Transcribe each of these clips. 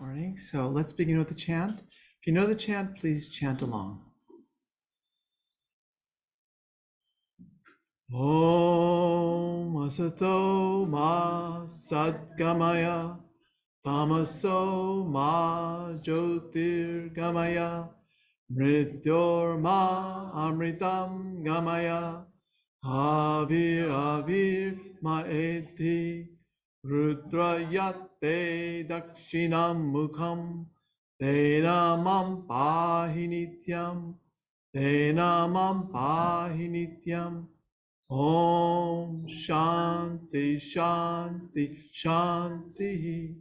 Morning. So let's begin with the chant. If you know the chant, please chant along. Om Asato Ma Sadgamaya Tamaso Ma Jyotir Gamaya Mrityor Ma Amritam Gamaya Avir Avir Maeti Rudrayate Dakshinam Mukham Tena Mam Pahi Nityam Tena Mam Pahi Nityam Om Shanti Shanti Shanti.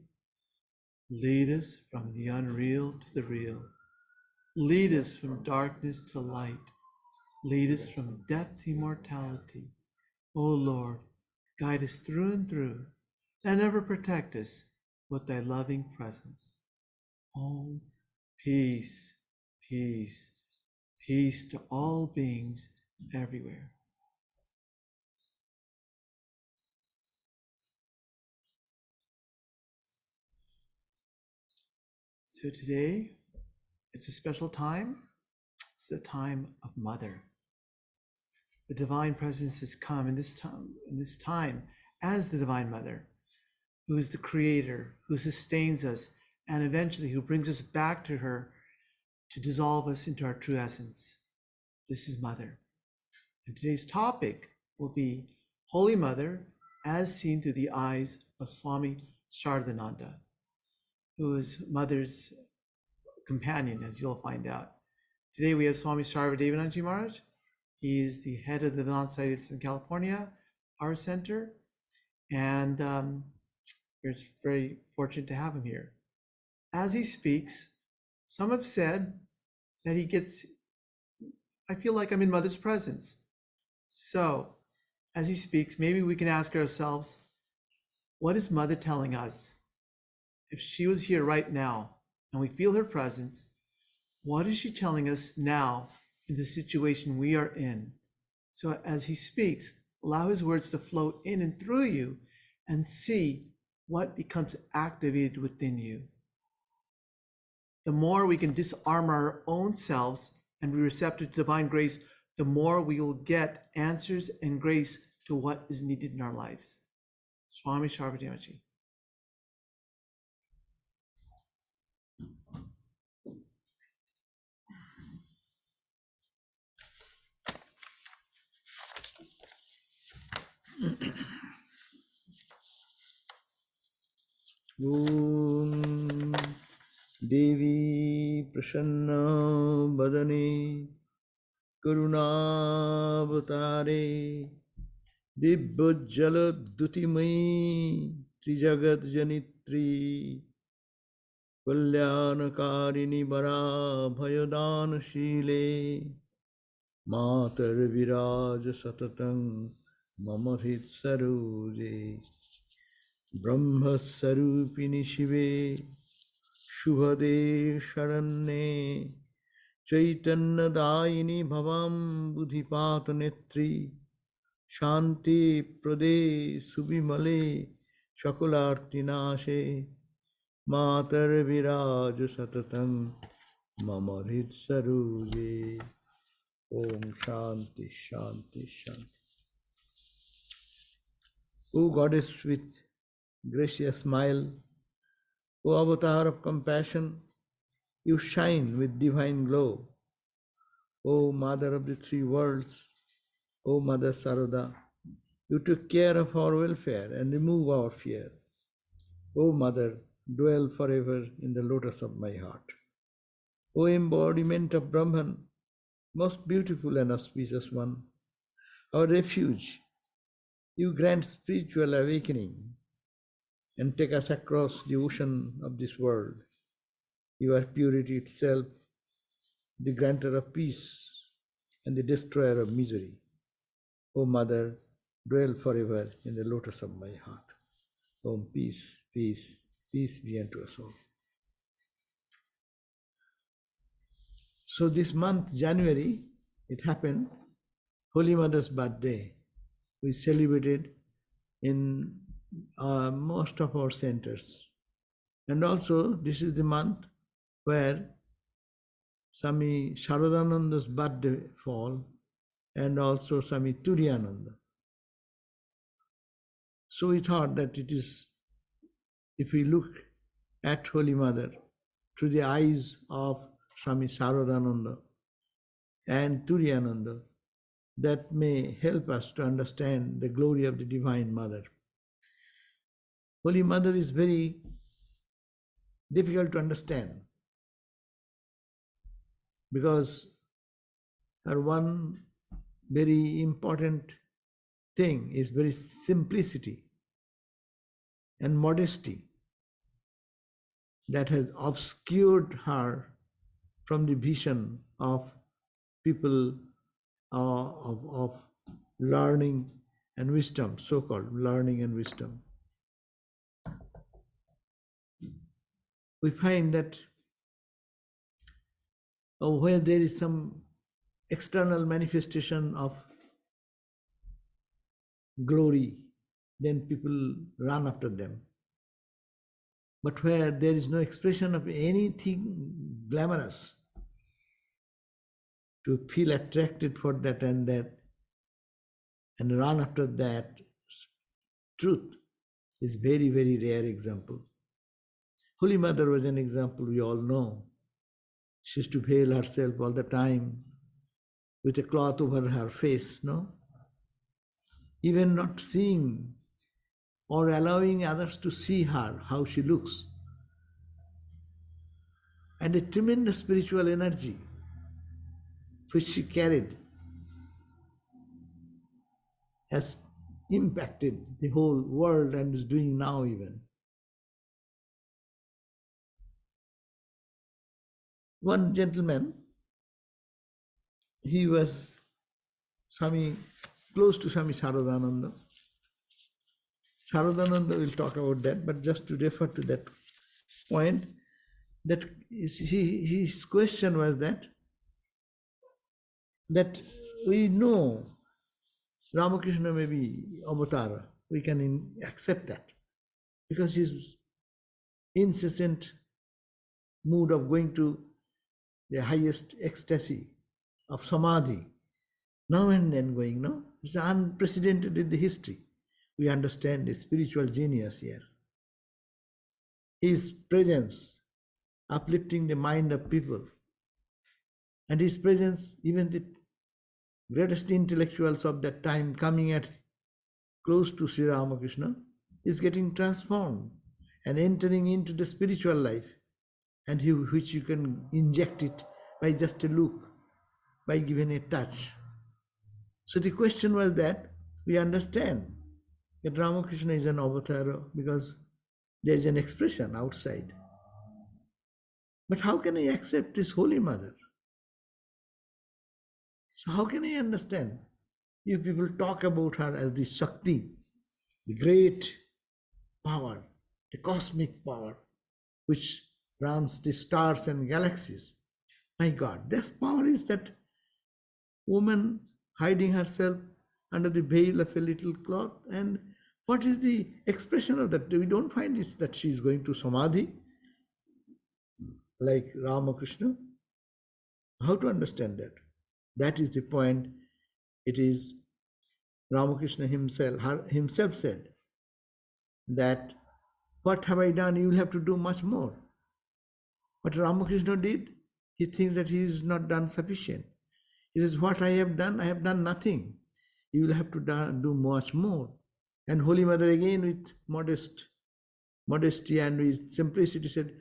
Lead us from the unreal to the real. Lead us from darkness to light. Lead us from death to immortality. O Lord, guide us through and through, and ever protect us with thy loving presence. Om, peace, peace, peace to all beings everywhere. So today, it's a special time. It's the time of Mother. The Divine Presence has come in this time as the Divine Mother, who is the Creator, who sustains us, and eventually who brings us back to her to dissolve us into our true essence. This is Mother. And today's topic will be Holy Mother as seen through the eyes of Swami Saradananda, who is Mother's companion, as you'll find out. Today we have Swami Sarvadevananda Maharaj. He is the head of the Vedanta Society of Southern California, our center, and we're very fortunate to have him here. As he speaks, some have said that I feel like I'm in Mother's presence. So as he speaks, maybe we can ask ourselves, what is Mother telling us? If she was here right now and we feel her presence, what is she telling us now in the situation we are in? So as he speaks, allow his words to flow in and through you and see what becomes activated within you. The more we can disarm our own selves and be receptive to divine grace, the more we will get answers and grace to what is needed in our lives. Swami Sarvadevananda. Om Devi Prasanna Badane Karuna Avatare Dibbajala Dutimai Trijagat Janitri Kalyanakarini Bara Bhayadan Shile Matar Viraj Satatang Mamahit Saruje Brahma Sarupini Shive Shubhade Sharanye Chaitanya Daini Bhavam Buddhipat Netri Shanti Prade Subhimale Shakulartinashe Matar Viraj Satatam Mamarit Saruje Om Shanti Shanti Shanti. O Goddess with gracious smile, O Avatar of compassion, you shine with divine glow. O Mother of the three worlds, O Mother Sarada, you took care of our welfare and remove our fear. O Mother, dwell forever in the lotus of my heart. O embodiment of Brahman, most beautiful and auspicious one, our refuge, you grant spiritual awakening and take us across the ocean of this world. You are purity itself, the granter of peace and the destroyer of misery. O Mother, dwell forever in the lotus of my heart. Om, peace, peace, peace be unto us all. So this month, January, it happened, Holy Mother's birthday. We celebrated in most of our centers. And also, this is the month where Swami Saradananda's birthday fall, and also Swami Turiyananda. So we thought that it is, if we look at Holy Mother through the eyes of Swami Saradananda and Turiyananda, that may help us to understand the glory of the Divine Mother. Holy Mother is very difficult to understand because her one very important thing is very simplicity and modesty that has obscured her from the vision of people of learning and wisdom, so-called learning and wisdom. We find that where there is some external manifestation of glory, then people run after them. But where there is no expression of anything glamorous, to feel attracted for that and run after that truth is very, very rare example. Holy Mother was an example we all know. She used to veil herself all the time with a cloth over her face, no? Even not seeing or allowing others to see her, how she looks. And a tremendous spiritual energy which she carried has impacted the whole world and is doing now even. One gentleman, he was close to Swami Saradananda. Saradananda will talk about that, but just to refer to that point, that his question was that we know Ramakrishna may be avatara, we can accept that, because his incessant mood of going to the highest ecstasy of samadhi, now and then going, no? It's unprecedented in the history. We understand the spiritual genius here. His presence uplifting the mind of people, and his presence, even the greatest intellectuals of that time coming at close to Sri Ramakrishna, is getting transformed and entering into the spiritual life, and which you can inject it by just a look, by giving a touch. So the question was that we understand that Ramakrishna is an avatar because there is an expression outside. But how can I accept this Holy Mother? So how can I understand if people talk about her as the Shakti, the great power, the cosmic power, which runs the stars and galaxies? My God, this power is that woman hiding herself under the veil of a little cloth. And what is the expression of that? We don't find it that she is going to Samadhi like Ramakrishna. How to understand that? That is the point. It is Ramakrishna himself said that, what have I done? You will have to do much more. What Ramakrishna did, he thinks that he is not done sufficient. He says, what I have done nothing. You will have to do much more. And Holy Mother again with modesty and with simplicity said,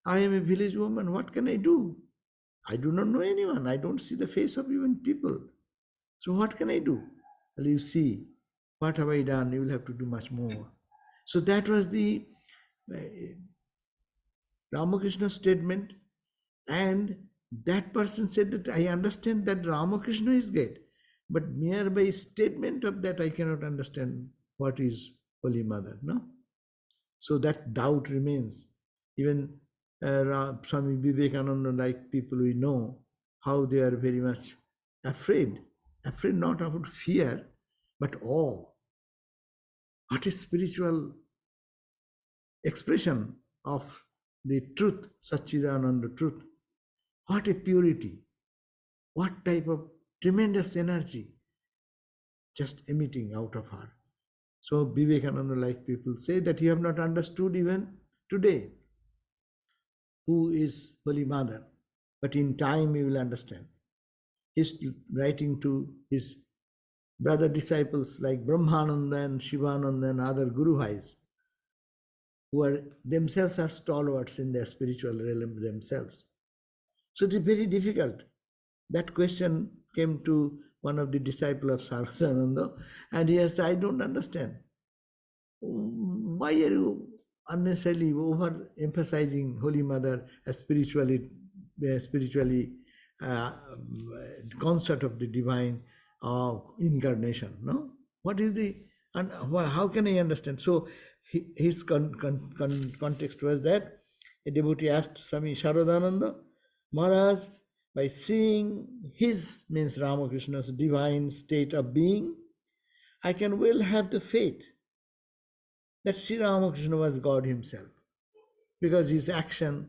I am a village woman, what can I do? I do not know anyone. I don't see the face of even people. So what can I do? Well, you see, what have I done? You will have to do much more. So that was the Ramakrishna statement. And that person said that I understand that Ramakrishna is great, but mere by statement of that I cannot understand what is Holy Mother. No? So that doubt remains. Even Swami Vivekananda, like people we know, how they are very much afraid not of fear, but awe. What is spiritual expression of the truth, Satchidananda truth. What a purity, what type of tremendous energy just emitting out of her. So Vivekananda, like people say, that you have not understood even today who is Holy Mother, but in time you will understand. He's writing to his brother disciples like Brahmananda and Shivananda and other Guru Bhais, who are themselves are stalwarts in their spiritual realm themselves. So it is very difficult. That question came to one of the disciples of Saradananda, and he asked, I don't understand. Why are you unnecessarily over emphasizing Holy Mother as spiritually concept of the divine incarnation? No, what is the and how can I understand? So his context was that a devotee asked Swami Saradananda, Maharaj, by seeing his, means Ramakrishna's divine state of being, I can well have the faith that Sri Ramakrishna was God himself, because his action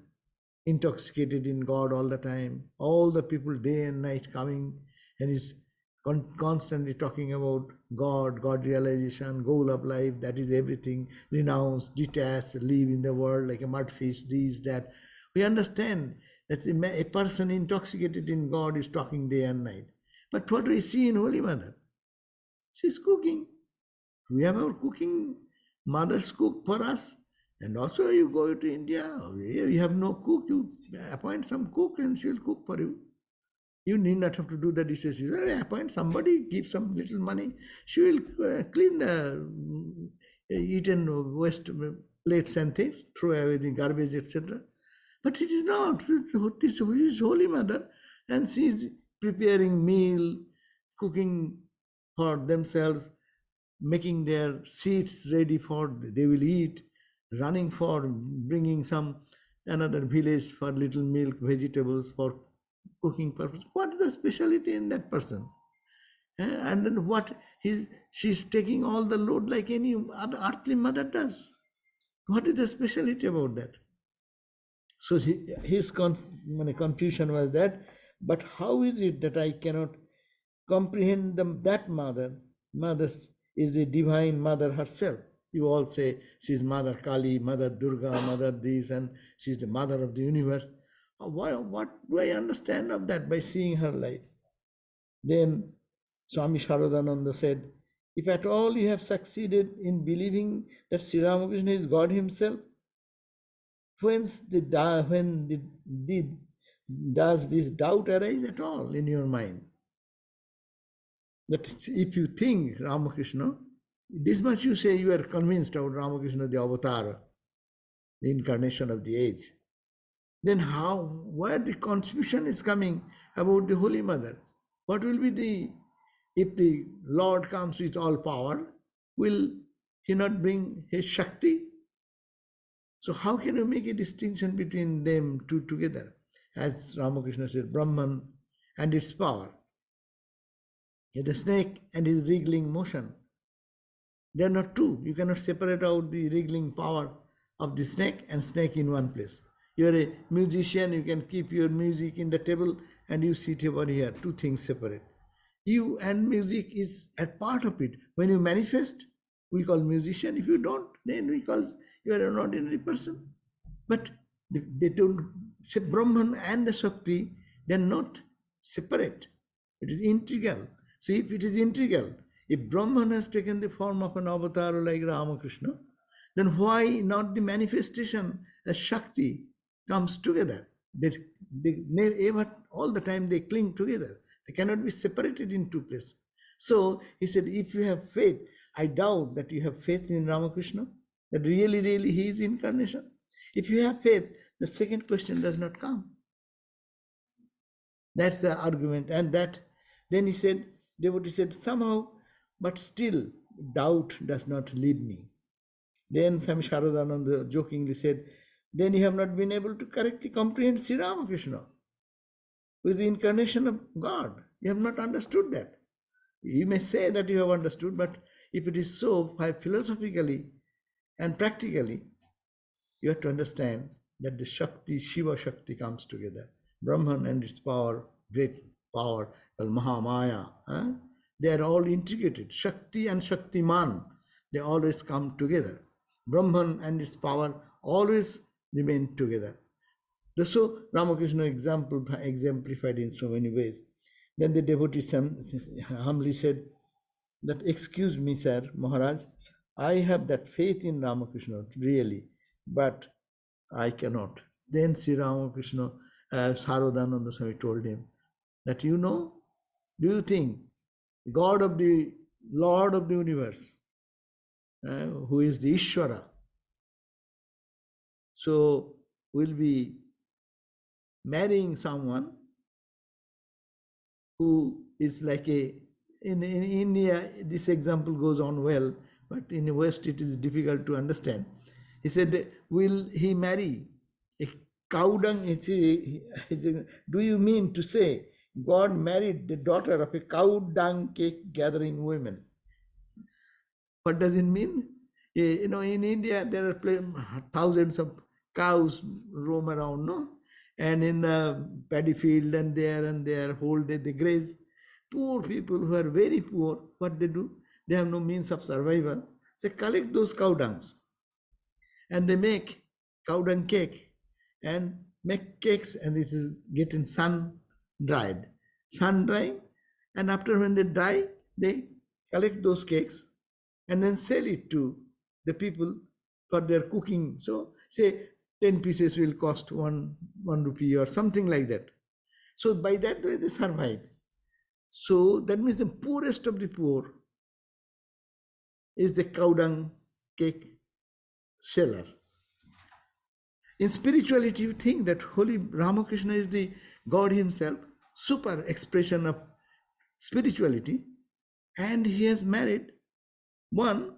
intoxicated in God all the time, all the people day and night coming, and he's constantly talking about God, God realization, goal of life, that is everything, renounce, detach, live in the world like a mudfish, this, that. We understand that a person intoxicated in God is talking day and night. But what we see in Holy Mother? She's cooking. We have our cooking, mothers cook for us. And also you go to India, you have no cook, you appoint some cook and she'll cook for you. You need not have to do the dishes. You appoint somebody, give some little money. She will clean the eaten waste plates and things, throw away the garbage, etc. But it is not. This is Holy Mother, and she is preparing meal, cooking for themselves, making their seats ready for they will eat, running for bringing some another village for little milk, vegetables for cooking purpose. What is the specialty in that person? And then she's taking all the load like any other earthly mother does. What is the specialty about that? So his confusion was that, but how is it that I cannot comprehend that mother is the divine mother herself. You all say she's Mother Kali, Mother Durga, Mother this, and she's the mother of the universe. What do I understand of that by seeing her life? Then Swami Saradananda said, if at all you have succeeded in believing that Sri Ramakrishna is God himself, whence does this doubt arise at all in your mind? That if you think Ramakrishna, this much you say you are convinced about Ramakrishna, the avatar, the incarnation of the age, then where the confusion is coming about the Holy Mother? What will be if the Lord comes with all power, will he not bring his Shakti? So how can you make a distinction between them two together? As Ramakrishna said, Brahman and its power. The snake and his wriggling motion. They are not two. You cannot separate out the wriggling power of the snake and snake in one place. You are a musician, you can keep your music in the table and you sit over here, two things separate. You and music is a part of it. When you manifest, we call musician. If you don't, then we call you are an ordinary person. But they don't say Brahman and the Shakti, they are not separate. It is integral. So if it is integral, if Brahman has taken the form of an avatar like Ramakrishna, then why not the manifestation as Shakti comes together? They ever, all the time they cling together. They cannot be separated in two places. So he said, if you have faith, I doubt that you have faith in Ramakrishna, that really he is incarnation. If you have faith, the second question does not come. That's the argument. And that, then he said, devotee said, somehow, but still, doubt does not leave me. Then Swami Saradananda jokingly said, then you have not been able to correctly comprehend Sri Ramakrishna, who is the incarnation of God. You have not understood that. You may say that you have understood, but if it is so, philosophically and practically, you have to understand that the Shakti, Shiva Shakti comes together. Brahman and its power, great power, called Mahamaya. They are all integrated. Shakti and Shaktiman, they always come together. Brahman and its power always remain together. So Ramakrishna exemplified in so many ways. Then the devotee humbly said that, excuse me, sir, Maharaj, I have that faith in Ramakrishna, really, but I cannot. Then Sri Ramakrishna, Saradananda Swami told him that, do you think God of the Lord of the universe, who is the Ishvara, so will be marrying someone who is like in India, this example goes on well, but in the West it is difficult to understand. He said, will he marry a cow dung? Do you mean to say God married the daughter of a cow dung cake gathering woman? What does it mean? In India, there are thousands of cows roam around, no? And in the paddy field and there, whole day they graze. Poor people who are very poor, what they do? They have no means of survival. They collect those cow dungs and they make cow dung cake and make cakes, and it is getting sun drying. And after when they dry, they collect those cakes and then sell it to the people for their cooking. So say 10 pieces will cost one rupee or something like that. So by that way they survive. So that means the poorest of the poor is the cow dung cake seller. In spirituality, you think that Holy Ramakrishna is the God himself, super expression of spirituality, and he has married one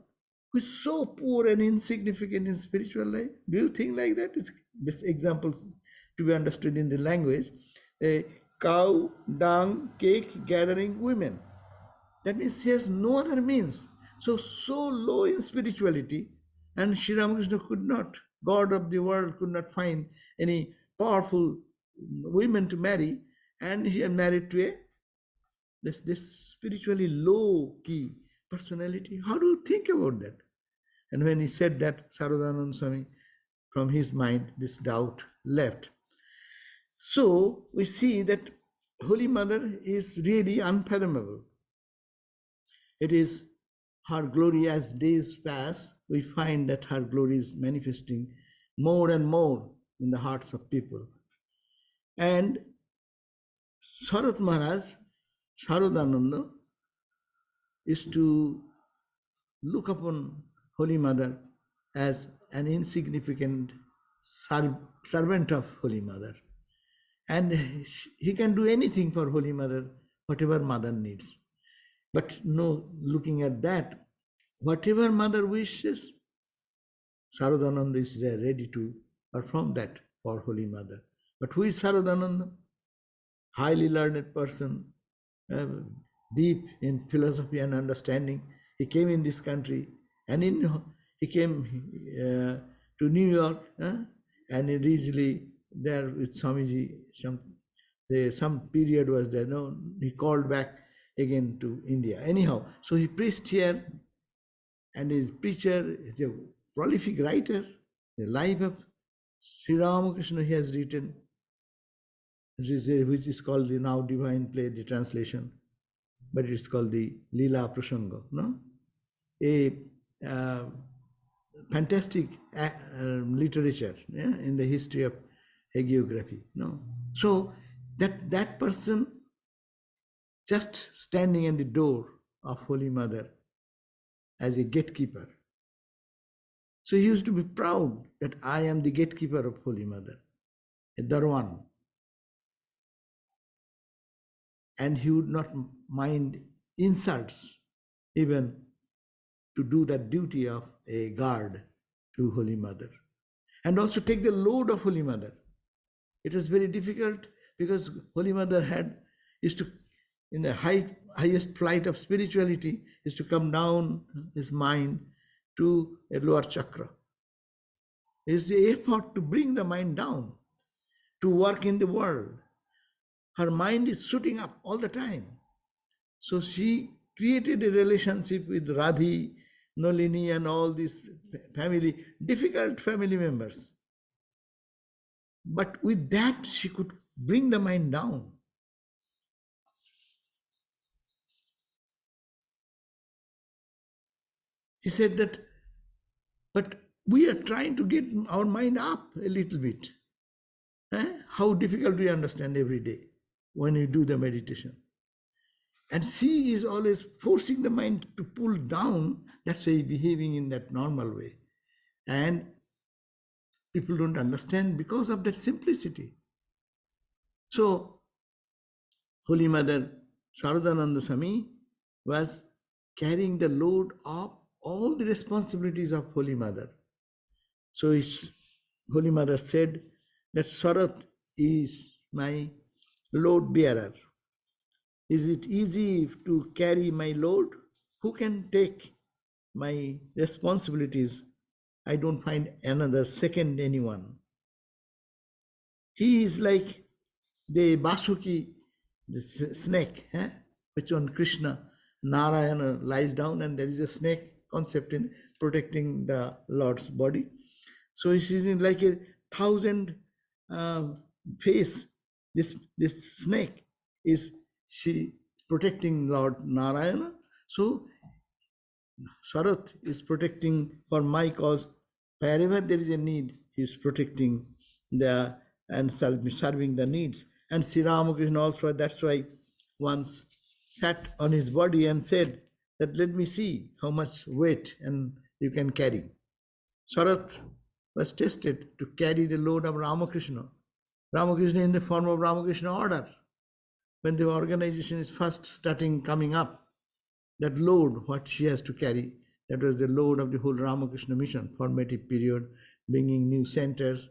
who is so poor and insignificant in spiritual life. Do you think like that? This example to be understood in the language. A cow dung cake gathering women. That means she has no other means. So low in spirituality, and Sri Ramakrishna could not, God of the world could not find any powerful women to marry, and he had married to this spiritually low key personality. How do you think about that? And when he said that, Saradananda and Swami, from his mind, this doubt left. So we see that Holy Mother is really unfathomable. It is her glory. As days pass, we find that her glory is manifesting more and more in the hearts of people. And Sarat Maharaj, Saradananda, is to look upon Holy Mother as an insignificant servant of Holy Mother. And he can do anything for Holy Mother, whatever Mother needs. But no, looking at that, whatever Mother wishes, Saradananda is there ready to perform that for Holy Mother. But who is Saradananda? Highly learned person, deep in philosophy and understanding. He came in this country, and he came to New York, and easily there with Swamiji. Some period was there. No, he called back again to India. Anyhow, so he preached here, and his preacher is a prolific writer. The life of Sri Ramakrishna he has written, which is called the now divine play, the translation, but it's called the Leela Prasanga, no? A fantastic literature, in the history of hagiography, no? So that person just standing in the door of Holy Mother as a gatekeeper. So he used to be proud that I am the gatekeeper of Holy Mother, a Darwan. And he would not mind insults even to do that duty of a guard to Holy Mother. And also take the load of Holy Mother. It was very difficult because Holy Mother used to, in the highest flight of spirituality, is to come down his mind to a lower chakra. is the effort to bring the mind down, to work in the world. Her mind is shooting up all the time. So she created a relationship with Radhi, Nolini, and all these family, difficult family members. But with that, she could bring the mind down. He said that, but we are trying to get our mind up a little bit. How difficult we understand every day when you do the meditation. And she is always forcing the mind to pull down. That's why behaving in that normal way. And people don't understand because of that simplicity. So, Holy Mother Saradananda Swami was carrying the load of all the responsibilities of Holy Mother. So his Holy Mother said that Sarat is my load bearer. Is it easy to carry my load? Who can take my responsibilities? I don't find another second anyone. He is like the Basuki, the snake, which on Krishna, Narayana lies down and there is a snake concept in protecting the Lord's body. So he is in like a thousand face. This snake is she protecting Lord Narayana. So Sarat is protecting for my cause. Wherever there is a need, he is protecting the and serving the needs. And Sri Ramakrishna also, that's why once sat on his body and said that let me see how much weight and you can carry. Sarat was tested to carry the load of Ramakrishna. Ramakrishna in the form of Ramakrishna Order. When the organization is first starting coming up, that load, what she has to carry, that was the load of the whole Ramakrishna mission, formative period, bringing new centers,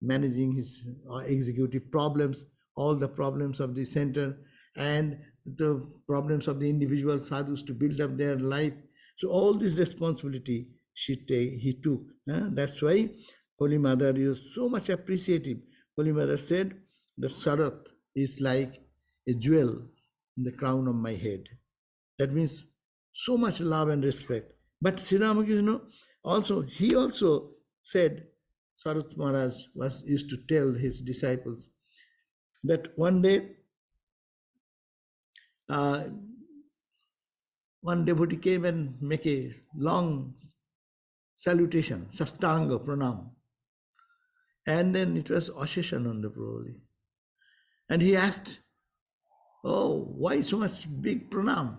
managing his executive problems, all the problems of the center, and the problems of the individual sadhus to build up their life. So all this responsibility he took. That's why Holy Mother is so much appreciative. Holy Mother said that Sarat is like a jewel in the crown of my head. That means so much love and respect. But Sri Ramakrishna he also said, Sarat Maharaj used to tell his disciples that one day one devotee came and make a long salutation, sastanga pranam. And then it was Asheshananda probably. And he asked, oh, why so much big pranam,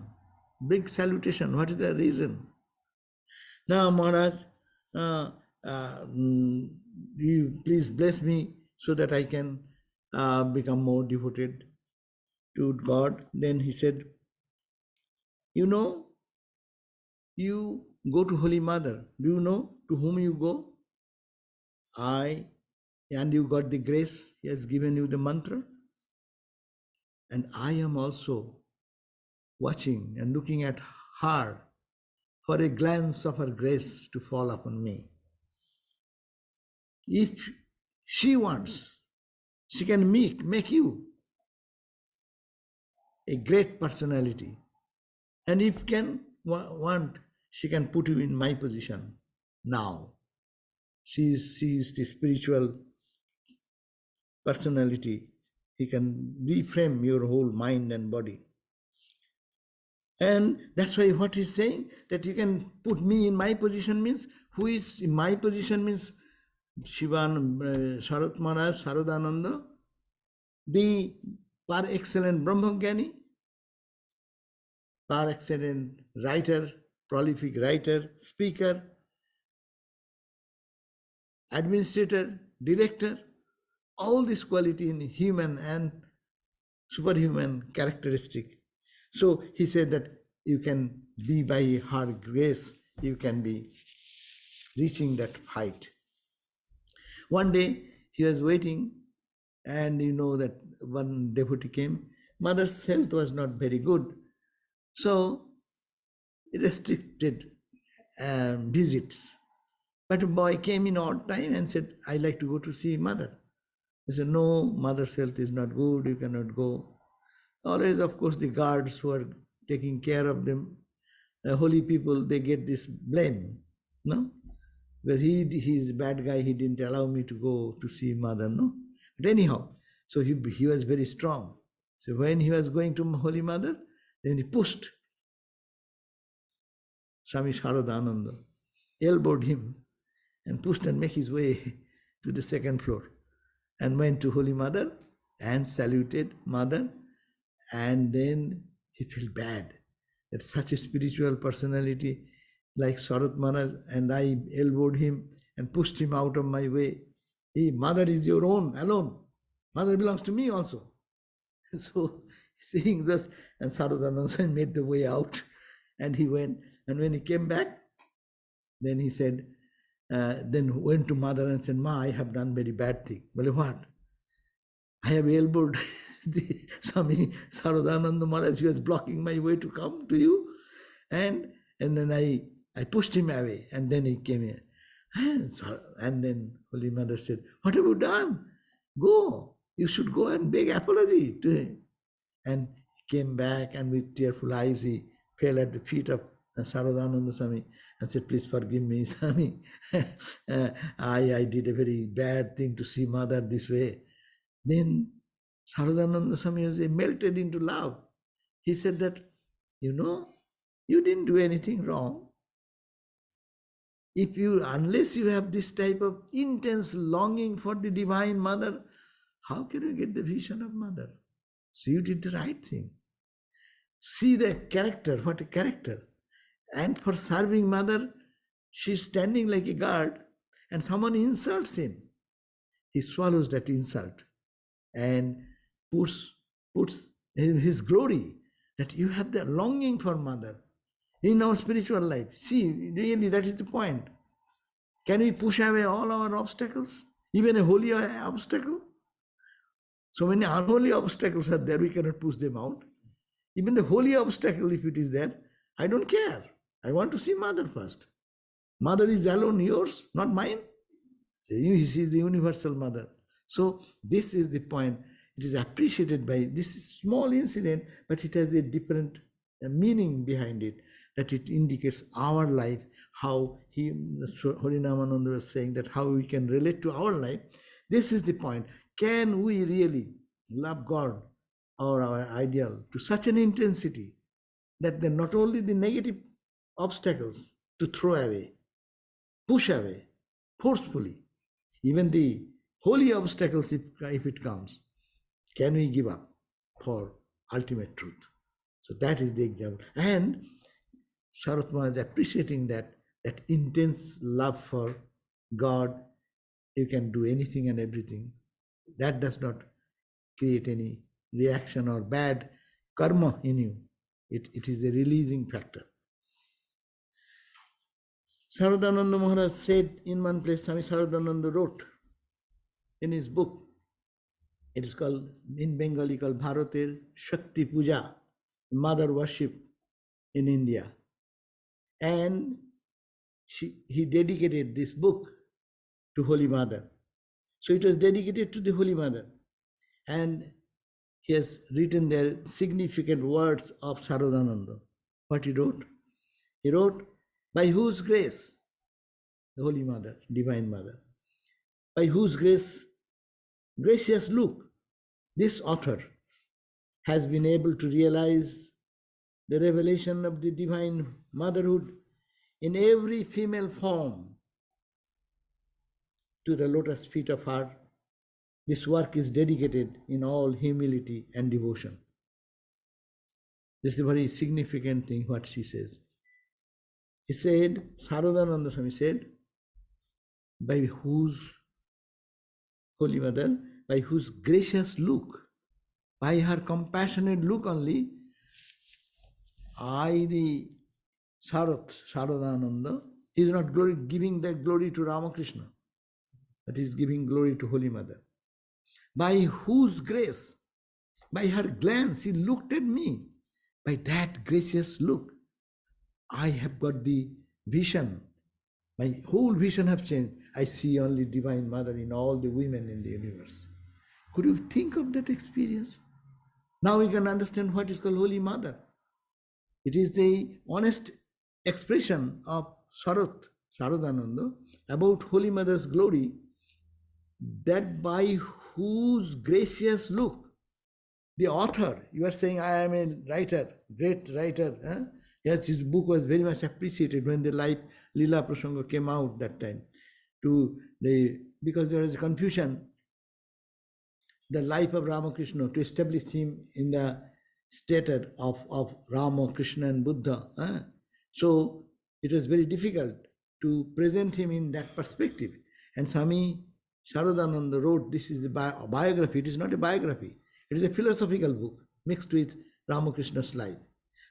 big salutation? What is the reason? Now, Maharaj, you please bless me so that I can become more devoted to God. Then he said, you know, you go to Holy Mother. Do you know to whom you go? And you got the grace. He has given you the mantra. And I am also watching and looking at her for a glance of her grace to fall upon me. If she wants, she can make you a great personality. And if can want, she can put you in my position now. She is the spiritual personality. He can reframe your whole mind and body. And that's why what he's saying, that you can put me in my position means, who is in my position means Sarat Maharaj, Saradananda, the par excellent Brahmagyani, par excellent writer, prolific writer, speaker, administrator, director, all this quality in human and superhuman characteristic. So he said that you can be by her grace, you can be reaching that height. One day he was waiting, and you know that one devotee came. Mother's health was not very good, so restricted visits. But a boy came in odd time and said, I like to go to see mother. He said, no, mother's health is not good, you cannot go. Always, of course, the guards who are taking care of them, holy people, they get this blame, no? Because he's a bad guy, he didn't allow me to go to see mother, no? But anyhow, so he was very strong. So when he was going to Holy Mother, then he pushed Swami Saradananda, elbowed him and pushed and make his way to the second floor and went to Holy Mother and saluted Mother. And then he felt bad that such a spiritual personality like Sarat Maharaj, and I elbowed him and pushed him out of my way. Hey, Mother is your own, alone. Mother belongs to me also. So seeing this, and Saradananda made the way out and he went. And when he came back, then he said, then went to Mother and said, Ma, I have done very bad thing. Well, what? I have elbowed the Swami Saradananda Maharaj, he was blocking my way to come to you. And then I pushed him away, and then he came here. And then Holy Mother said, what have you done? Go. You should go and beg apology to him. And he came back, and with tearful eyes, he fell at the feet of Saradananda Swami and said, please forgive me, Swami. I did a very bad thing to see Mother this way. Then Saradananda Swami was melted into love. He said that, you didn't do anything wrong. Unless you have this type of intense longing for the Divine Mother, how can you get the vision of Mother? So you did the right thing. See the character, what a character. And for serving Mother, she's standing like a guard, and someone insults him. He swallows that insult and puts in his glory that you have the longing for Mother in our spiritual life. See, really, that is the point. Can we push away all our obstacles? Even a holy obstacle? So many unholy obstacles are there, we cannot push them out. Even the holy obstacle, if it is there, I don't care. I want to see Mother first. Mother is alone yours, not mine. She is the universal Mother. So this is the point. It is appreciated by this small incident, but it has a different meaning behind it, that it indicates our life, how Harinamananda was saying that how we can relate to our life. This is the point. Can we really love God or our ideal to such an intensity that they're not only the negative obstacles to throw away, push away forcefully, even the holy obstacles, if it comes, can we give up for ultimate truth? So that is the example. And Sarat Maharaj is appreciating that intense love for God. You can do anything and everything. That does not create any reaction or bad karma in you. It is a releasing factor. Saradananda Maharaj said in one place, Swami Saradananda wrote in his book, it is called, in Bengali called Bharater Shakti Puja, mother worship in India. And he dedicated this book to Holy Mother. So it was dedicated to the Holy Mother. And he has written there significant words of Saradananda. What he wrote? He wrote, by whose grace, the Holy Mother, Divine Mother, by whose gracious look, this author has been able to realize the revelation of the Divine Motherhood in every female form to the lotus feet of her. This work is dedicated in all humility and devotion. This is a very significant thing what she says. He said, Saradananda Swami said, by whose Holy Mother, by whose gracious look, by her compassionate look only, I, the Saradananda, is not giving that glory to Ramakrishna, but is giving glory to Holy Mother. By whose grace, by her glance, she looked at me. By that gracious look, I have got the vision My whole vision has changed. I see only Divine Mother in all the women in the universe. Could you think of that experience? Now we can understand what is called Holy Mother. It is the honest expression of Saradananda about Holy Mother's glory, that by whose gracious look, the author, you are saying, I am a writer, great writer. Huh? Yes, his book was very much appreciated when the life Lila Prasanga came out that time. Because there was a confusion, the life of Ramakrishna, to establish him in the status of Rama, Krishna and Buddha. Huh? So it was very difficult to present him in that perspective. And Swami Saradananda wrote, this is a biography. It is not a biography. It is a philosophical book mixed with Ramakrishna's life.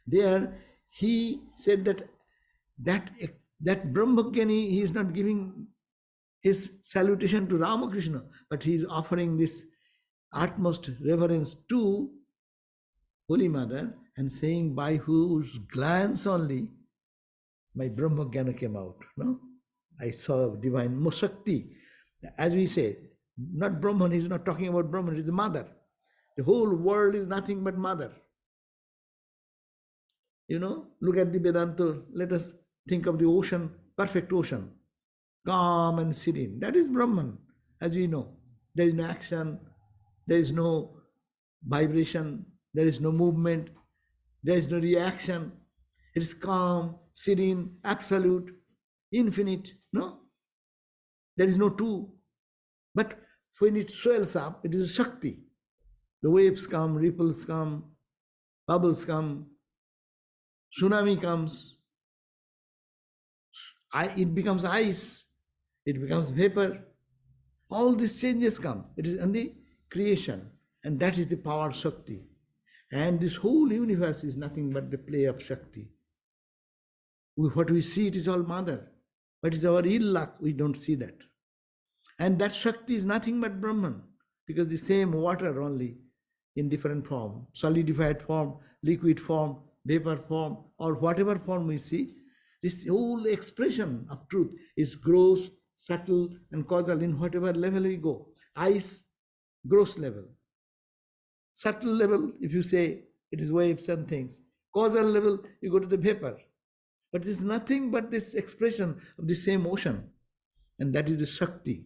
There he said that Brahmagyani, he is not giving his salutation to Ramakrishna, but he is offering this utmost reverence to Holy Mother and saying, by whose glance only my Brahmagyana came out. No? I saw divine Shakti. As we say, not Brahman, he is not talking about Brahman, it is the mother. The whole world is nothing but mother. Look at the Vedanta. Let us think of the ocean, perfect ocean, calm and serene. That is Brahman, as we know. There is no action, there is no vibration, there is no movement, there is no reaction. It is calm, serene, absolute, infinite. No? There is no two. But when it swells up, it is Shakti. The waves come, ripples come, bubbles come, tsunami comes, it becomes ice, it becomes vapor. All these changes come. It is in the creation, and that is the power Shakti. And this whole universe is nothing but the play of Shakti. What we see, it is all Mother, but it is our ill luck, we don't see that. And that Shakti is nothing but Brahman, because the same water only in different form, solidified form, liquid form, vapor form, or whatever form we see, this whole expression of truth is gross, subtle, and causal in whatever level we go. Ice, gross level. Subtle level, if you say it is waves and things. Causal level, you go to the vapor. But it is nothing but this expression of the same ocean. And that is the Shakti.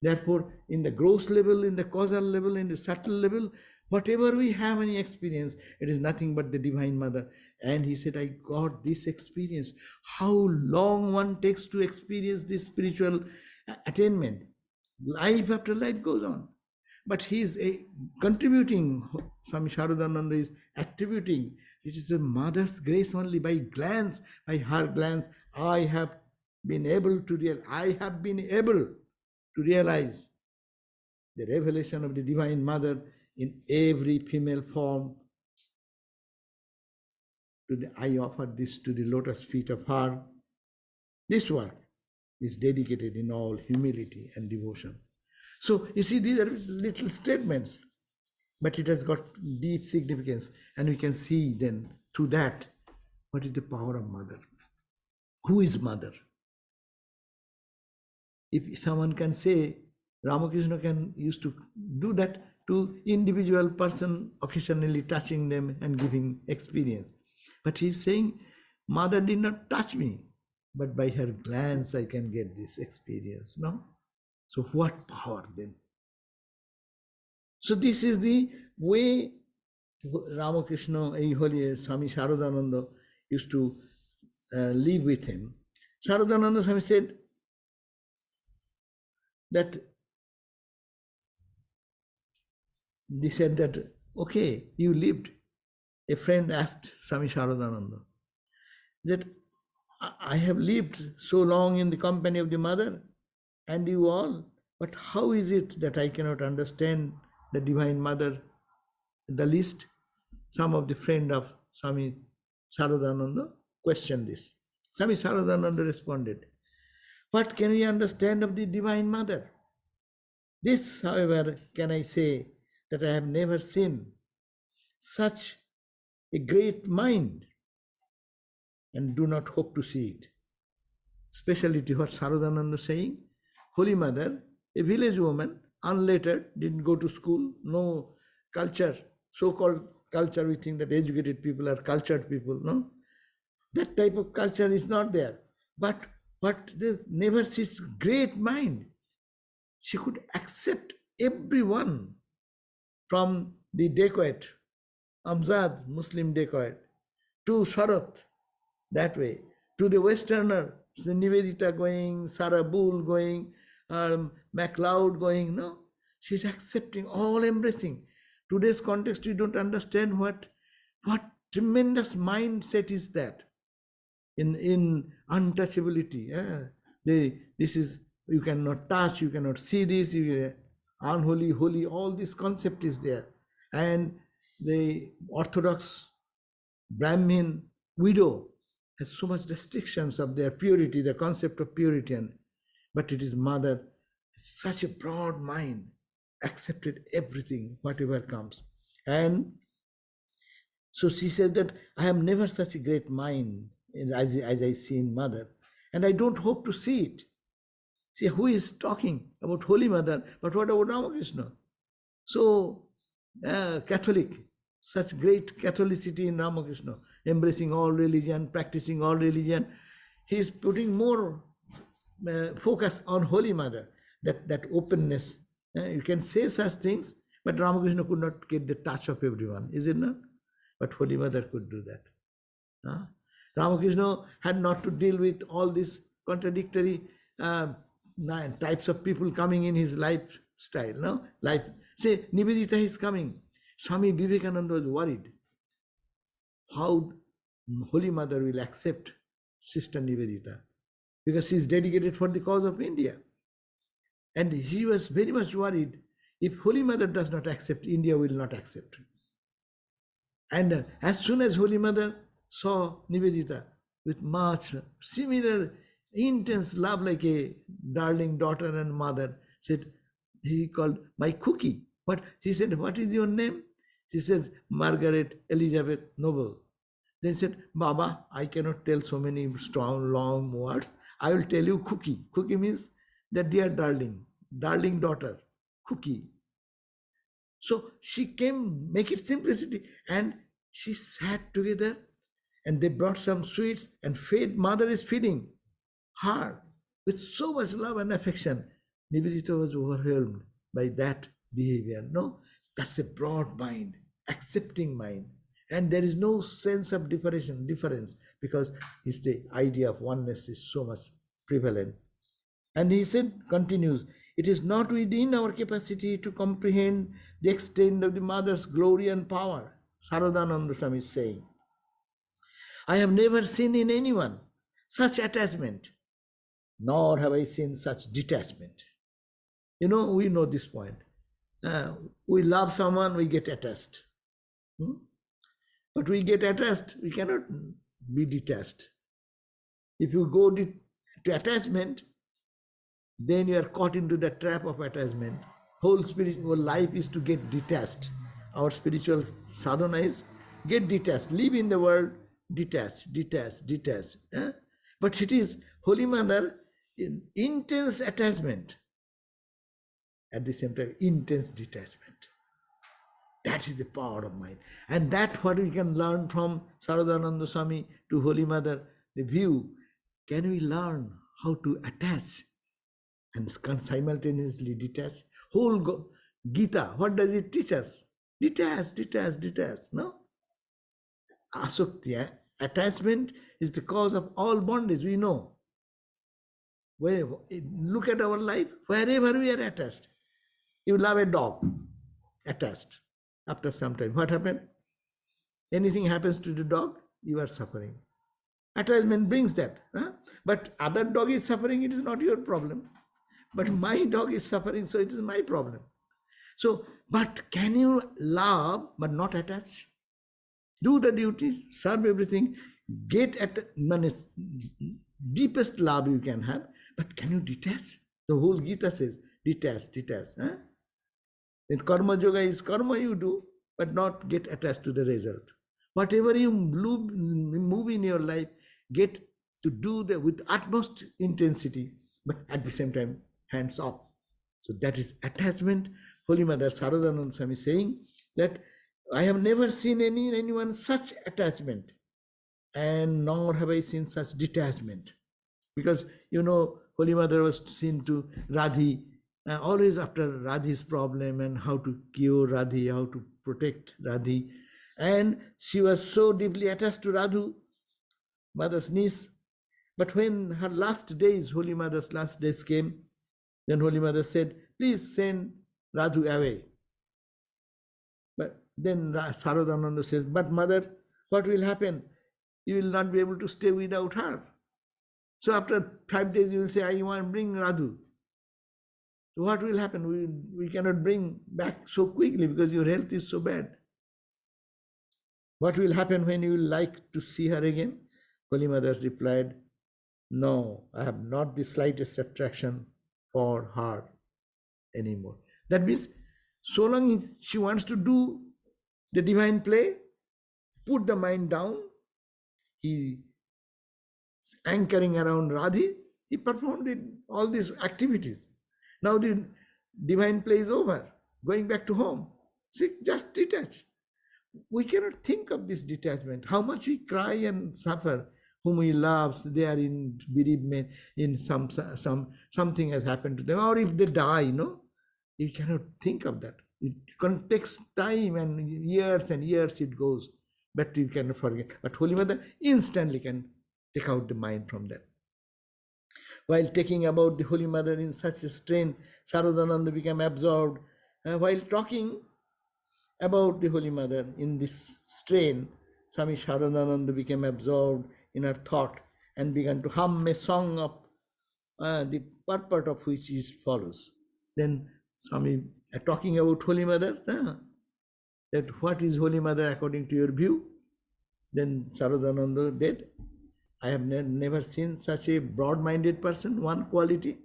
Therefore, in the gross level, in the causal level, in the subtle level, whatever we have any experience, it is nothing but the Divine Mother. And he said, I got this experience. How long one takes to experience this spiritual attainment? Life after life goes on. But he is contributing, Swami Saradananda is attributing, it is the Mother's grace only. By glance, by her glance, I have been able to realize the revelation of the Divine Mother in every female form. I offer this to the lotus feet of her. This work is dedicated in all humility and devotion. So you see, these are little statements, but it has got deep significance, and we can see then through that what is the power of Mother. Who is Mother? If someone can say, Ramakrishna used to do that to individual person, occasionally touching them and giving experience. But he's saying, Mother did not touch me, but by her glance I can get this experience. No? So what power then? So this is the way Ramakrishna, Holy Swami Saradananda used to live with him. Saradananda Swami said that, okay, you lived. A friend asked Swami Saradananda that, I have lived so long in the company of the Mother and you all, but how is it that I cannot understand the Divine Mother the least? Some of the friend of Swami Saradananda questioned this. Swami Saradananda responded, what can we understand of the Divine Mother? This, however, can I say, that I have never seen such a great mind and do not hope to see it. speciality, what Saradananda saying, Holy Mother, a village woman, unlettered, didn't go to school, no culture, so-called culture, we think that educated people are cultured people, no? That type of culture is not there. But there's never such great mind. She could accept everyone, from the dacoit, Amzad, Muslim dacoit, to Sharat, that way, to the Westerner, the Nivedita going, Sarah Bull going, MacLeod going, no? She's accepting, all embracing. Today's context, you don't understand what tremendous mindset is that in untouchability. This is, you cannot touch, you cannot see this, unholy, holy, all this concept is there. And the Orthodox Brahmin widow has so much restrictions of their purity, the concept of purity, but it is mother, such a broad mind, accepted everything, whatever comes. And so she says that I have never such a great mind as I see in mother, and I don't hope to see it. See, who is talking about Holy Mother, but what about Ramakrishna? So, Catholic, such great Catholicity in Ramakrishna, embracing all religion, practicing all religion. He is putting more focus on Holy Mother, that openness. You can say such things, but Ramakrishna could not get the touch of everyone, is it not? But Holy Mother could do that. Ramakrishna had not to deal with all these contradictory types of people coming in his lifestyle. No, life. Say Nivedita is coming. Swami Vivekananda was worried how Holy Mother will accept Sister Nivedita, because she is dedicated for the cause of India. And he was very much worried, if Holy Mother does not accept, India will not accept. And as soon as Holy Mother saw Nivedita with much similar intense love, like a darling daughter and mother, said, he called my cookie. But she said, what is your name? She said, Margaret Elizabeth Noble. Then said, Baba, I cannot tell so many strong, long words. I will tell you cookie. Cookie means that dear darling daughter, cookie. So she came, make it simplicity, and she sat together, and they brought some sweets and fed. Mother is feeding her with so much love and affection. Nivedita was overwhelmed by that behavior. No, that's a broad mind, accepting mind, and there is no sense of difference, because it's the idea of oneness is so much prevalent. And he said, continues, it is not within our capacity to comprehend the extent of the mother's glory and power. Saradananda Swami is saying, I have never seen in anyone such attachment, nor have I seen such detachment. We know this point. We love someone, we get attached. But we get attached, we cannot be detached. If you go to attachment, then you are caught into the trap of attachment. Whole spiritual life is to get detached. Our spiritual sadhana is get detached, live in the world, detached. But it is Holy Mother in intense attachment, at the same time intense detachment. That is the power of mind. And that's what we can learn from Saradananda Swami to Holy Mother, the view. Can we learn how to attach and simultaneously detach? Whole Gita, what does it teach us? Detach. No? Asukti, attachment is the cause of all bondage, we know. Look at our life, wherever we are attached. You love a dog, attached. After some time, what happened? Anything happens to the dog, you are suffering. Attachment brings that. But other dog is suffering, it is not your problem. But my dog is suffering, so it is my problem. So, but can you love but not attach? Do the duty, serve everything, get at deepest love you can have, but can you detach? The whole Gita says, detach. Then karma yoga is karma you do, but not get attached to the result. Whatever you move in your life, get to do that with utmost intensity, but at the same time, hands off. So that is attachment. Holy Mother Saradananda and Swami saying that I have never seen anyone such attachment, and nor have I seen such detachment. Because, Holy Mother was seen to Radhi, always after Radhi's problem and how to cure Radhi, how to protect Radhi. And she was so deeply attached to Radhu, mother's niece. But when her last days, Holy Mother's last days came, then Holy Mother said, please send Radhu away. But then Saradananda says, but mother, what will happen? You will not be able to stay without her. So after 5 days, you will say, I want to bring Radhu. So what will happen? We cannot bring back so quickly because your health is so bad. What will happen when you will like to see her again? Holy Mother replied, no, I have not the slightest attraction for her anymore. That means so long she wants to do the divine play, put the mind down, he anchoring around Radhi, he performed all these activities. Now the divine play is over, going back to home. See, just detach. We cannot think of this detachment. How much we cry and suffer, whom we love, they are in bereavement, in something has happened to them, or if they die, you cannot think of that. It takes time and years it goes, but you cannot forget. But Holy Mother instantly can take out the mind from that. While talking about the Holy Mother in such a strain, Saradananda became absorbed. While talking about the Holy Mother in this strain, Swami Saradananda became absorbed in her thought and began to hum a song of the purport of which is follows. Then Swami, talking about Holy Mother, that what is Holy Mother according to your view? Then Saradananda did. I have never seen such a broad-minded person. One quality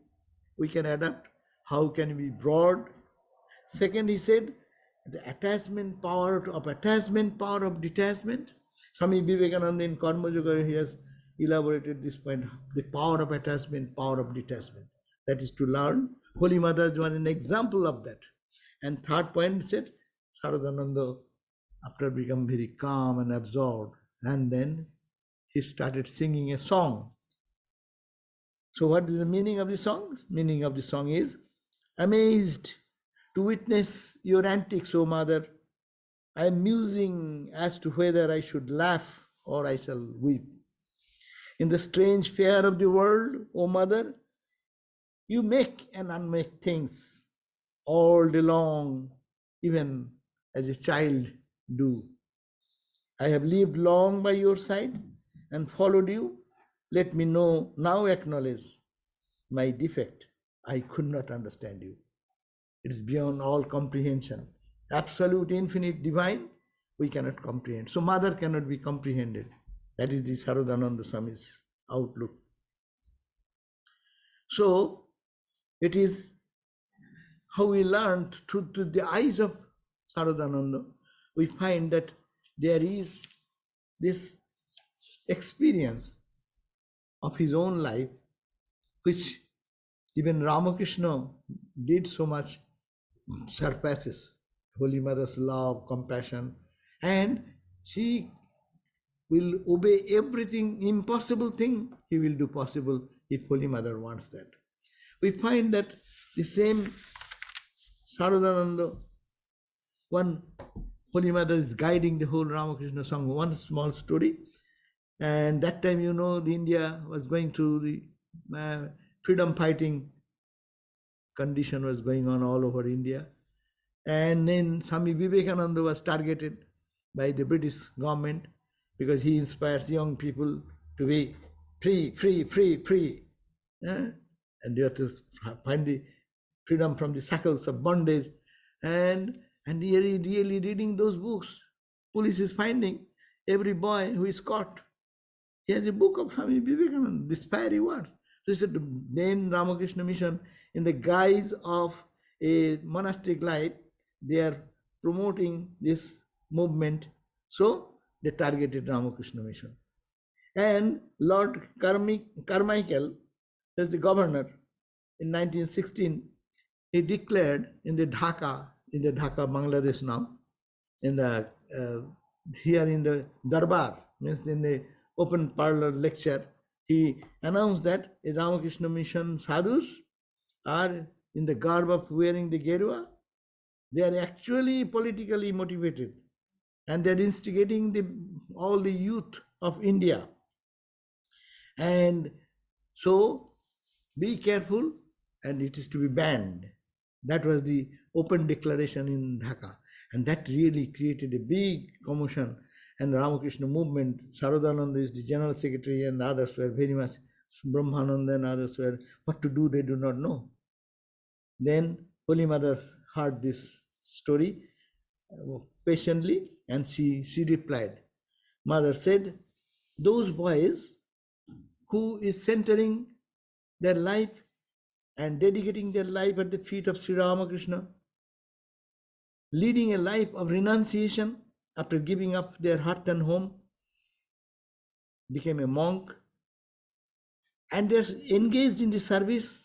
we can adapt. How can we be broad? Second, he said, the power of detachment. Swami Vivekananda in Karma Yoga, he has elaborated this point, the power of attachment, power of detachment. That is to learn. Holy Mother is an example of that. And third point said, Saradananda, after become very calm and absorbed, and then he started singing a song. So what is the meaning of the song? Meaning of the song is, amazed to witness your antics, O Mother. I am musing as to whether I should laugh or I shall weep. In the strange fare of the world, O Mother, you make and unmake things all day long, even as a child do. I have lived long by your side and followed you. Let me now acknowledge my defect. I could not understand you. It is beyond all comprehension. Absolute, infinite, divine, we cannot comprehend. So Mother cannot be comprehended. That is the Saradananda Swami's outlook. So it is how we learn through the eyes of Saradananda, we find that there is this experience of his own life, which even Ramakrishna did so much, surpasses Holy Mother's love, compassion, and she will obey everything, impossible thing, he will do possible if Holy Mother wants that. We find that the same Saradananda, one Holy Mother is guiding the whole Ramakrishna song. One small story, and that time, the India was going through the freedom fighting condition was going on all over India. And then Swami Vivekananda was targeted by the British government because he inspires young people to be free, free, free, free. And they have to find the freedom from the shackles of bondage. And really reading those books, police is finding every boy who is caught. He has a book of Swami Vivekananda, these fiery words. So he said, then Ramakrishna Mission, in the guise of a monastic life, they are promoting this movement. So they targeted Ramakrishna Mission. And Lord Carmichael, as the governor in 1916, he declared in the Dhaka, Bangladesh now, in the here in the Darbar, means in the open parlor lecture, he announced that the Ramakrishna mission sadhus are in the garb of wearing the gerua. They are actually politically motivated, and they are instigating all the youth of India. And so be careful, and it is to be banned. That was the open declaration in Dhaka. And that really created a big commotion. And the Ramakrishna movement, Saradananda is the general secretary, and others were very much, Brahmananda and others were, what to do, they do not know. Then Holy Mother heard this story patiently, and she replied. Mother said, those boys who is centering their life and dedicating their life at the feet of Sri Ramakrishna, leading a life of renunciation after giving up their hearth and home, became a monk, and they're engaged in the service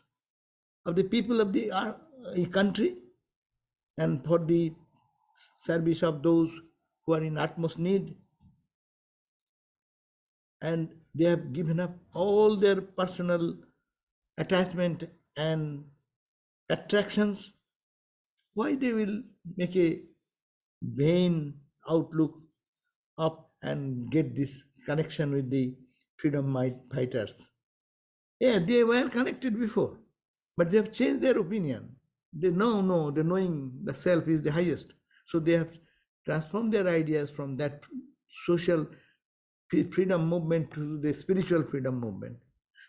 of the people of the country and for the service of those who are in utmost need. And they have given up all their personal attachment and attractions. Why they will make a vain outlook up and get this connection with the freedom fighters? Yeah, they were connected before, but they have changed their opinion. They know, no, the knowing the self is the highest. So they have transformed their ideas from that social freedom movement to the spiritual freedom movement.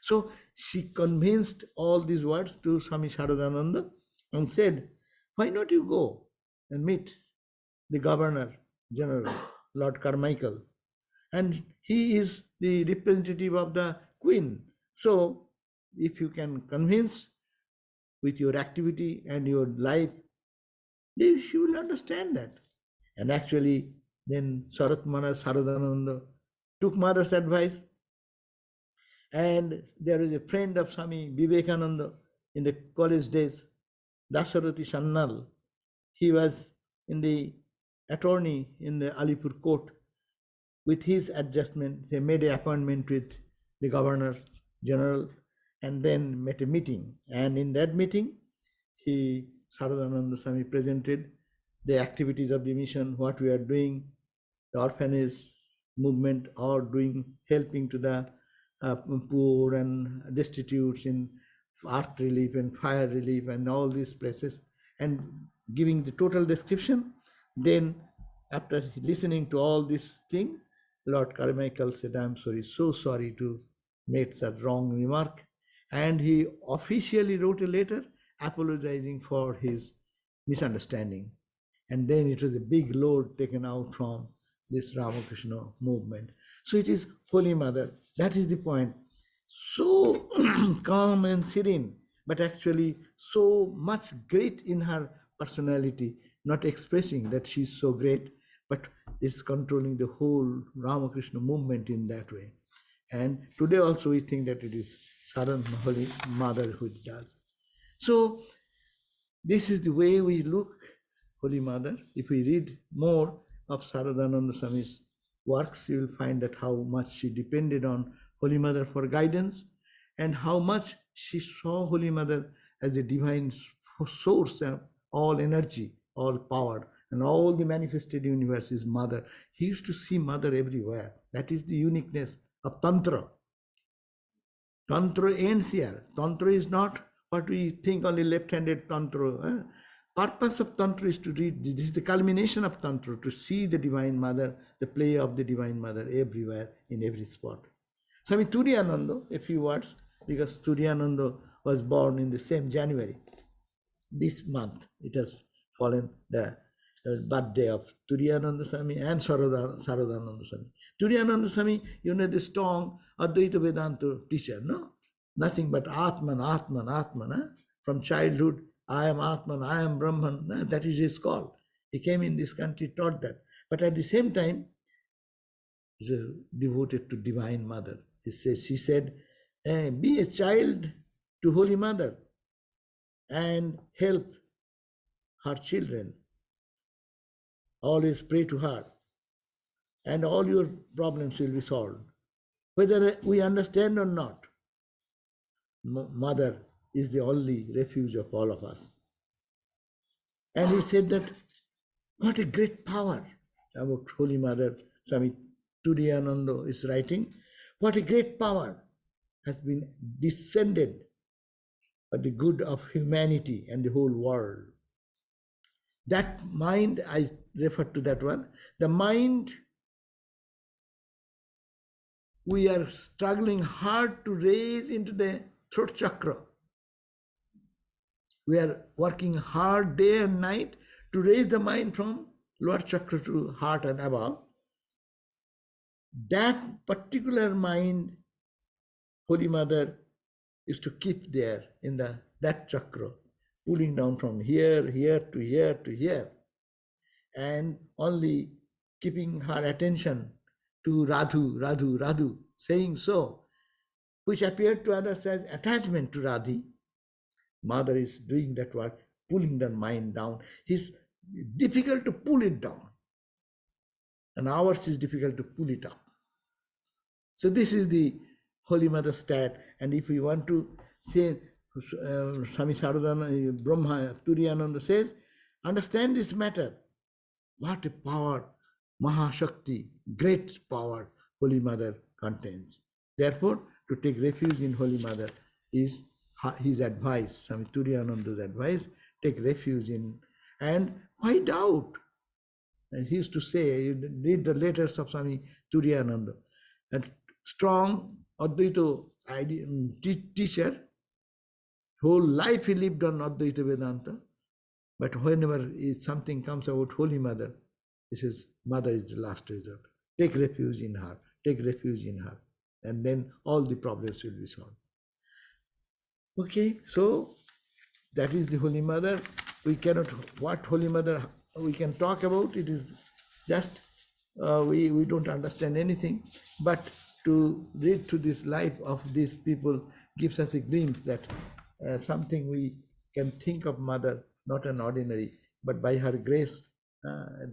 So she convinced all these words to Swami Saradananda and said, why not you go and meet the Governor General, Lord Carmichael? And he is the representative of the Queen. So if you can convince with your activity and your life, then she will understand that. And actually, then Saradananda took mother's advice. And there is a friend of Swami Vivekananda in the college days, Dasarathi Sannal. He was in the attorney in the Alipur court. With his adjustment, they made an appointment with the Governor General and then met a meeting. And in that meeting, Saradananda Swami presented the activities of the mission, what we are doing, the orphanage movement, or doing, helping to the poor and destitutes in earth relief and fire relief and all these places, and giving the total description. Then after listening to all this thing, Lord Carmichael said, I'm sorry, so sorry to make such wrong remark. And he officially wrote a letter apologizing for his misunderstanding. And then it was a big load taken out from this Ramakrishna movement. So it is Holy Mother. That is the point. So calm and serene, but actually so much great in her personality, not expressing that she's so great, but is controlling the whole Ramakrishna movement in that way. And today also we think that it is Saran Holy Mother who does. So this is the way we look Holy Mother. If we read more of Saradananda Swami's works, you will find that how much she depended on Holy Mother for guidance, and how much she saw Holy Mother as a divine source of all energy, all power, and all the manifested universe is Mother. He used to see Mother everywhere. That is the uniqueness of Tantra. Tantra ends here. Tantra is not what we think only left-handed Tantra. Purpose of Tantra is to read, this is the culmination of Tantra, to see the Divine Mother, the play of the Divine Mother everywhere, in every spot. Swami Turiyananda, a few words, because Turiyananda was born in the same January. This month, it has fallen the birthday of Turiyananda Swami and Saradananda Swami. Turiyananda Swami, you know, the strong Advaita Vedanta teacher, no? Nothing but Atman, Atman, Atman. From childhood, I am Atman, I am Brahman. That is his call. He came in this country, taught that. But at the same time, is devoted to Divine Mother. She said, be a child to Holy Mother and help her children. Always pray to her, and all your problems will be solved. Whether we understand or not, Mother is the only refuge of all of us. And he said that what a great power about Holy Mother. Swami Turiyananda is writing, what a great power has been descended for the good of humanity and the whole world. That mind, I refer to that one, the mind we are struggling hard to raise into the throat chakra. We are working hard day and night to raise the mind from lower chakra to heart and above. That particular mind, Holy Mother, is to keep there in that chakra, pulling down from here to here to here, and only keeping her attention to Radhu, Radhu, Radhu, saying so, which appeared to others as attachment to Radhi. Mother is doing that work, pulling the mind down. It's difficult to pull it down, and ours is difficult to pull it up. So this is the Holy Mother stat. And if we want to say, Swami Saradananda, Brahma, Turiyananda says, understand this matter. What a power, Mahashakti, great power Holy Mother contains. Therefore, to take refuge in Holy Mother is his advice, Swami Turiyananda's advice, take refuge in. And why doubt? And he used to say, you read the letters of Swami Turiyananda, and strong Advaita teacher, whole life he lived on Advaita Vedanta, but whenever something comes about Holy Mother, he says, Mother is the last resort. Take refuge in her, take refuge in her, and then all the problems will be solved. Okay, so that is the Holy Mother. We cannot, what Holy Mother we can talk about, it is just, we don't understand anything, but to read through this life of these people gives us a glimpse that something we can think of Mother, not an ordinary, but by her grace,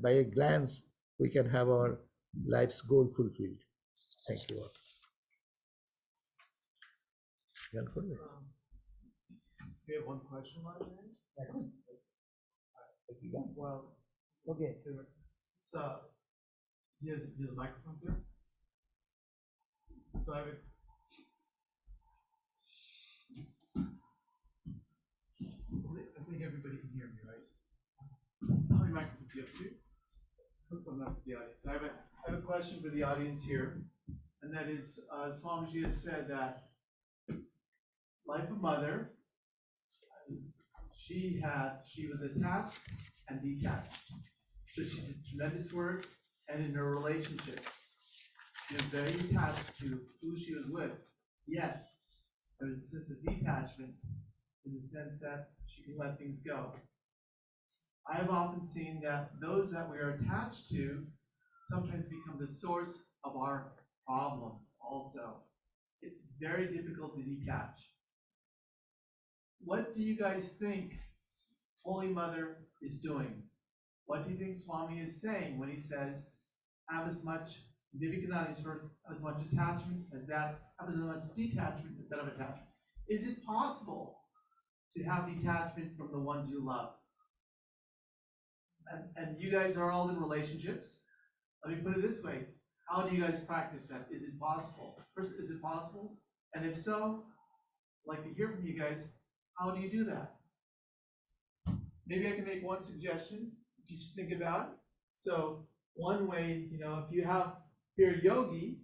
by a glance, we can have our life's goal fulfilled. Thank you all. We have one question, well, okay. So, here's the microphone, sir. So I think everybody can hear me, right? How many microphones do you have? Two? I'm not for the audience. I have a question for the audience here, and that is, Swamiji has said that like a mother, she was attached and detached. So she did tremendous work, and in her relationships, she was very attached to who she was with. Yet there was a sense of detachment in the sense that she can let things go. I have often seen that those that we are attached to sometimes become the source of our problems also. It's very difficult to detach. What do you guys think Holy Mother is doing? What do you think Swami is saying when he says, have as much as much attachment as that, have as much detachment as that of attachment? Is it possible to have detachment from the ones you love? And you guys are all in relationships. Let me put it this way. How do you guys practice that? Is it possible? First, is it possible? And if so, I'd like to hear from you guys. How do you do that? Maybe I can make one suggestion, if you just think about it. So one way, if you're a yogi,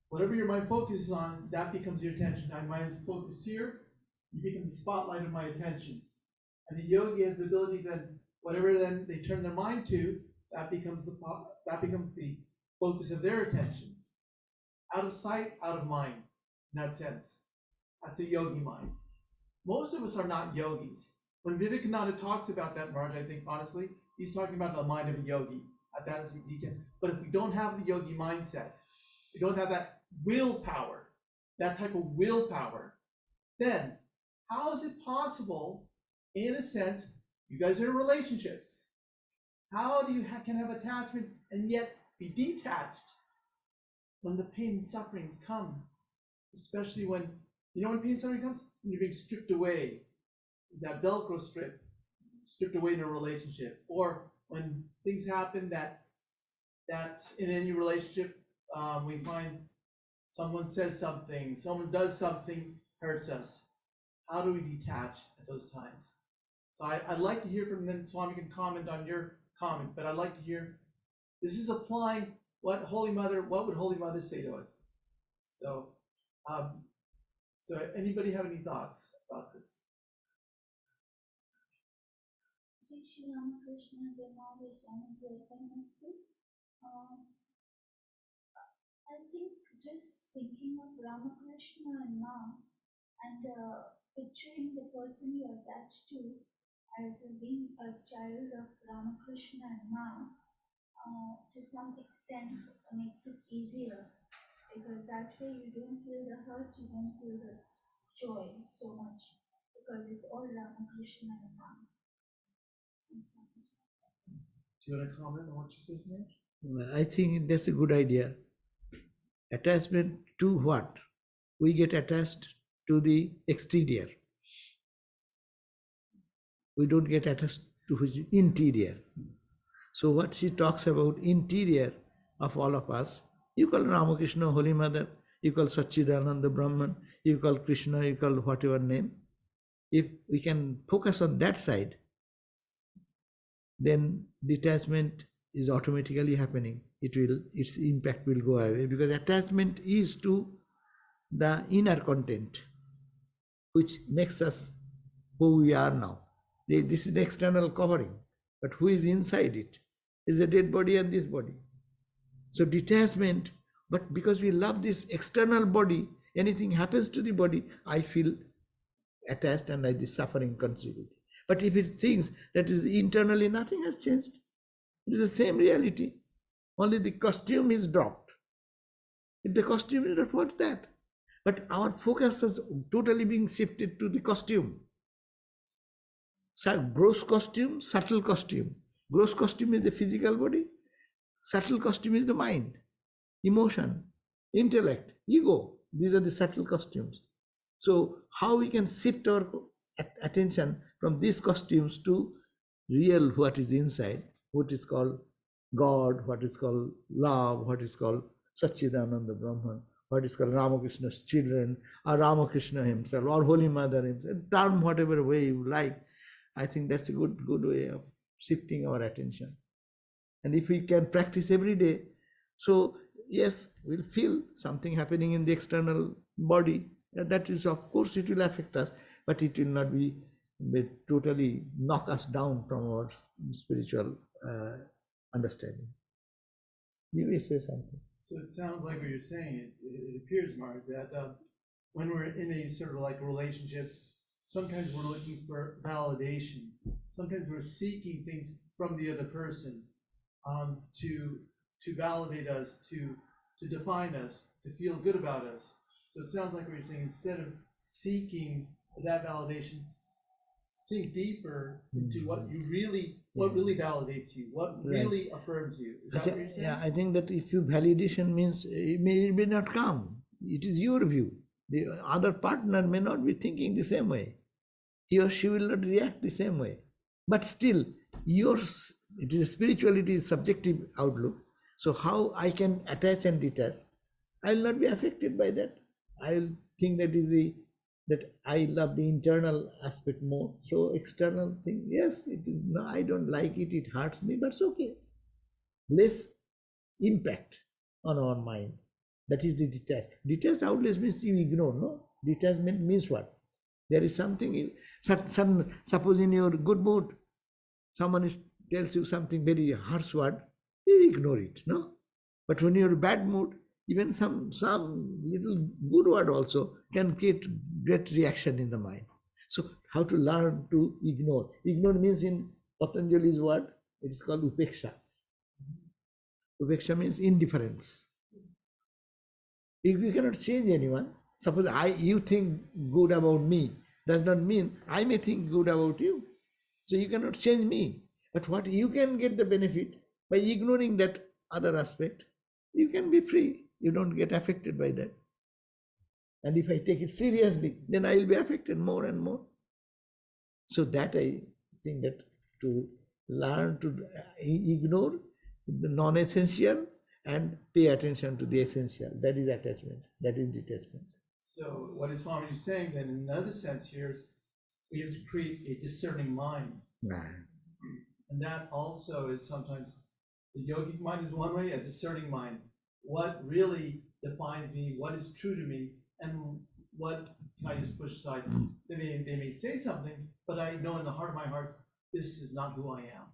whatever your mind focuses on, that becomes your attention. My mind is focused here, you become the spotlight of my attention. And the yogi has the ability then, whatever then they turn their mind to, that becomes the focus of their attention. Out of sight, out of mind, in that sense. That's a yogi mind. Most of us are not yogis. When Vivekananda talks about that, Maharaj, I think honestly, he's talking about the mind of a yogi. at that as detail. But if we don't have the yogi mindset, we don't have that willpower, that type of willpower, then how is it possible, in a sense, you guys are in relationships? How do you can have attachment and yet be detached when the pain and sufferings come? Especially when, when pain and suffering comes? When you're being stripped away, that Velcro strip, stripped away in a relationship, or when things happen that in any relationship, we find someone says something, someone does something, hurts us. How do we detach at those times? So I'd like to hear from them. Swami can comment on your comment, but I'd like to hear, this is applying what would Holy Mother say to us? So, so anybody have any thoughts about this? Shri Ramakrishna I think just thinking of Ramakrishna and Ma and picturing the person you attach to as being a child of Ramakrishna and Ma, to some extent makes it easier, because that way you don't feel the hurt, you don't feel the joy so much, because it's all Ramakrishna and Ma. Do you want to comment on what she says, Maj? I think that's a good idea. Attachment to what? We get attached to the exterior. We don't get attached to his interior. So what she talks about, interior of all of us, you call Ramakrishna Holy Mother, you call Satchidananda Brahman, you call Krishna, you call whatever name. If we can focus on that side, then detachment is automatically happening. Its impact will go away, because attachment is to the inner content, which makes us who we are now. This is the external covering, but who is inside it is a dead body and this body. So detachment, but because we love this external body, anything happens to the body, I feel attached and the suffering contribute. But if it thinks that is internally, nothing has changed. It is the same reality. Only the costume is dropped. If the costume is dropped, what's that? But our focus is totally being shifted to the costume. Gross costume, subtle costume. Gross costume is the physical body. Subtle costume is the mind, emotion, intellect, ego. These are the subtle costumes. So how we can shift our attention from these costumes to real what is inside, what is called God, what is called love, what is called Satchidananda Brahman, what is called Ramakrishna's children, or Ramakrishna himself, or Holy Mother himself, term whatever way you like. I think that's a good way of shifting our attention. And if we can practice every day, so yes, we'll feel something happening in the external body. That is, of course, it will affect us, but it will not be totally knock us down from our spiritual understanding. You will say something. So it sounds like what you're saying. It appears, Mark, that when we're in a sort of like relationships, sometimes we're looking for validation. Sometimes we're seeking things from the other person to validate us, to define us, to feel good about us. So it sounds like what you're saying, instead of seeking that validation, sink deeper into what really validates you, what really affirms you. Is that what you're saying? Yeah, I think that if you validation means it may not come. It is your view. The other partner may not be thinking the same way. He or she will not react the same way. But still, it is spirituality is subjective outlook. So how I can attach and detach, I will not be affected by that. I will think that I love the internal aspect more. So external thing, yes, it is. No, I don't like it. It hurts me, but it's okay. Less impact on our mind. That is the detached. Detached outlet means you ignore. No, detachment means what? There is something. Suppose in your good mood, someone tells you something very harsh word, you ignore it. No, but when you're in bad mood, even some little good word also can create great reaction in the mind. So how to learn to ignore? Ignore means in Patanjali's word, it is called upeksha. Upeksha means indifference. You cannot change anyone. Suppose you think good about me, does not mean I may think good about you. So you cannot change me. But what you can get the benefit by ignoring that other aspect, you can be free. You don't get affected by that. And if I take it seriously, then I will be affected more and more. So that I think that to learn to ignore the non-essential and pay attention to the essential. That is attachment. That is detachment. So what is Swami is saying then in another sense here is we have to create a discerning mind. And that also is sometimes the yogic mind is one way, a discerning mind. What really defines me, what is true to me, and what can I just push aside? They may say something, but I know in the heart of my heart, this is not who I am.